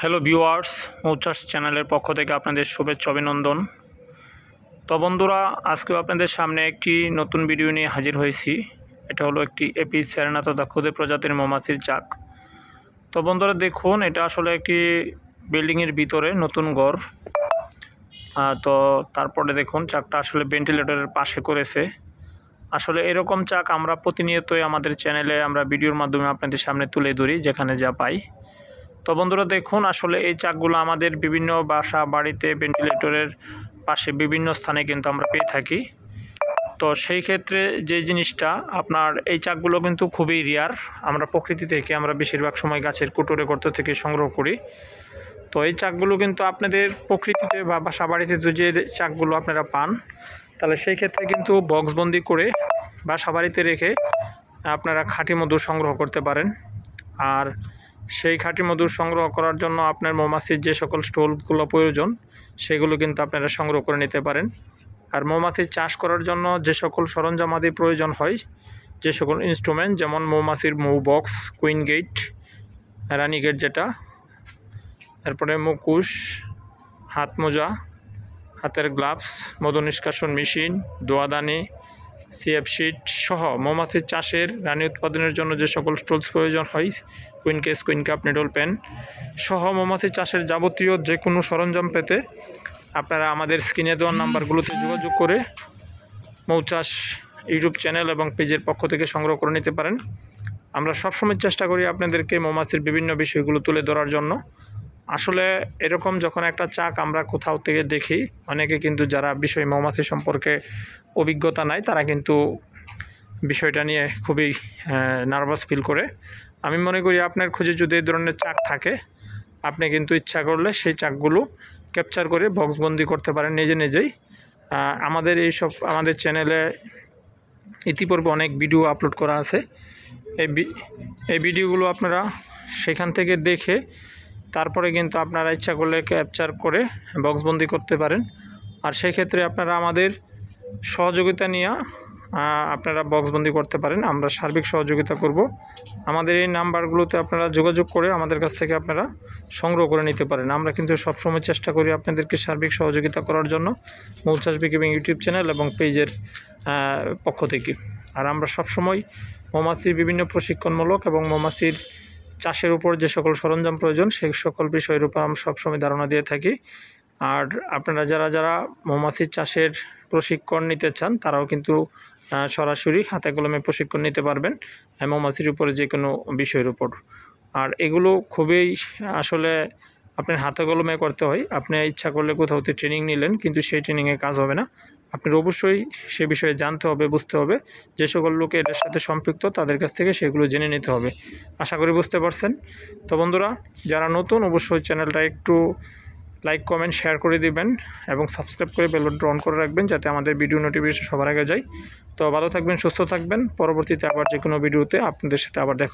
Hello viewers, মৌচাষ চ্যানেলের পক্ষ থেকে আপনাদের শুভেচ্ছা অভিনন্দন। তো বন্ধুরা, আজকেও আপনাদের সামনে একটি নতুন ভিডিও নিয়ে হাজির হয়েছি। এটা হলো একটি এপিস সেরেনাতা খুদে প্রজাতির মৌমাছির চাক। তো বন্ধুরা দেখুন, এটা আসলে একটি বিল্ডিংয়ের ভিতরে নতুন ঘর। তো তারপরে দেখুন চাকটা আসলে ভেন্টিলেটরের পাশে করেছে। আসলে এরকম চাক আমরা প্রতিনিয়তই আমাদের চ্যানেলে আমরা ভিডিওর মাধ্যমে আপনাদের সামনে তুলে ধরি যেখানে যা পাই। তো বন্ধুরা দেখুন, আসলে এই চাকগুলো আমাদের বিভিন্ন বাসা বাড়িতে ভেন্টিলেটরের পাশে বিভিন্ন স্থানে কিন্তু আমরা পেয়ে থাকি। তো সেই ক্ষেত্রে যে জিনিসটা আপনার এই চাকগুলো কিন্তু খুবই রেয়ার। আমরা প্রকৃতি থেকে আমরা বেশিরভাগ সময় গাছের কুটোরে গর্ত থেকে সংগ্রহ করি। তো এই চাকগুলো কিন্তু আপনাদের প্রকৃতিতে বা বাসা বাড়িতে যে চাকগুলো আপনারা পান, তাহলে সেই ক্ষেত্রে কিন্তু বক্সবন্দি করে বাসা বাড়িতে রেখে আপনারা খাঁটি মধু সংগ্রহ করতে পারেন। আর সেই খাঁটি মধু সংগ্রহ করার জন্য আপনার মৌমাছির যে সকল স্টোলগুলো প্রয়োজন সেগুলো কিন্তু আপনারা সংগ্রহ করে নিতে পারেন। আর মৌমাছির চাষ করার জন্য যে সকল সরঞ্জামাদি প্রয়োজন হয়, যে সকল ইনস্ট্রুমেন্ট, যেমন মৌমাছির মৌ বক্স, কুইন গেট, রানী গেট যেটা, তারপরে মুখোশ, হাত মোজা, হাতের গ্লাভস, মধু নিষ্কাশন মেশিন, দোয়াদানি, সিএফ শিট সহ মৌমাছির চাষের রানী উৎপাদনের জন্য যে সকল স্টোলস প্রয়োজন হয়, queen case, queen cup, needle pen সহ মৌমাছির চাষের যাবতীয় যে কোনো সরঞ্জাম পেতে আপনারা আমাদের স্ক্রিনে দেওয়ার নাম্বারগুলোতে যোগাযোগ করে মৌচাষ ইউটিউব চ্যানেল এবং পেজের পক্ষ থেকে সংগ্রহ করে নিতে পারেন। আমরা সবসময় চেষ্টা করি আপনাদেরকে মৌমাছির বিভিন্ন বিষয়গুলো তুলে ধরার জন্য। আসলে এরকম যখন একটা চাক আমরা কোথাও থেকে দেখি, অনেকে কিন্তু যারা বিষয় মৌমাছি সম্পর্কে অভিজ্ঞতা নাই তারা কিন্তু বিষয়টা নিয়ে খুবই নার্ভাস ফিল করে। আমি মনে করি আপনার খোঁজে যদি এই ধরনের চাক থাকে, আপনি কিন্তু ইচ্ছা করলে সেই চাকগুলো ক্যাপচার করে বক্সবন্দি করতে পারেন নিজেই। আমাদের চ্যানেলে ইতিপূর্বে অনেক ভিডিও আপলোড করা আছে। এই ভিডিওগুলো আপনারা সেখান থেকে দেখে তারপরে কিন্তু আপনারা ইচ্ছা করলে ক্যাপচার করে বক্সবন্দি করতে পারেন। আর সেই ক্ষেত্রে আপনারা আমাদের সহযোগিতা নিয়ে আপনারা বক্সবন্দি করতে পারেন। আমরা সার্বিক সহযোগিতা করব। আমাদের এই নাম্বারগুলোতে আপনারা যোগাযোগ করে আমাদের কাছ থেকে আপনারা সংগ্রহ করে নিতে পারেন। আমরা কিন্তু সবসময় চেষ্টা করি আপনাদেরকে সার্বিক সহযোগিতা করার জন্য মৌচাষ বিকেবিং ইউটিউব চ্যানেল এবং পেজের পক্ষ থেকে। আর আমরা সবসময় মৌমাছির বিভিন্ন প্রশিক্ষণমূলক এবং মৌমাছির চাষের উপর যে সকল সরঞ্জাম প্রয়োজন সেই সকল বিষয়ের উপর আমরা সবসময় ধারণা দিয়ে থাকি। আর আপনারা যারা মৌমাছির চাষের প্রশিক্ষণ নিতে চান তারাও কিন্তু সরাসরি হাতে কলমে প্রশিক্ষণ নিতে পারবেন মৌমাছির উপরে যে কোনো বিষয়ের উপর। আর এগুলো খুবই আসলে আপনার হাতে কলমে করতে হয়। আপনি ইচ্ছা করলে কোথাও ট্রেনিং নিলেন, কিন্তু সেই ট্রেনিংয়ে কাজ হবে না। আপনার অবশ্যই সে বিষয়ে জানতে হবে, বুঝতে হবে। যে সকল লোকে এটার সাথে সম্পৃক্ত তাদের কাছ থেকে সেগুলো জেনে নিতে হবে। আশা করি বুঝতে পারছেন। তো বন্ধুরা, যারা নতুন অবশ্যই চ্যানেলটা একটু লাইক, কমেন্ট, শেয়ার করে দিবেন এবং সাবস্ক্রাইব করে বেল বাটনটা অন করে রাখবেন যাতে আমাদের ভিডিও নোটিফিকেশন সবার আগে যায়। তো ভালো থাকবেন, সুস্থ থাকবেন। পরবর্তীতে আবার যে কোনো ভিডিওতে আপনাদের সাথে আবার দেখা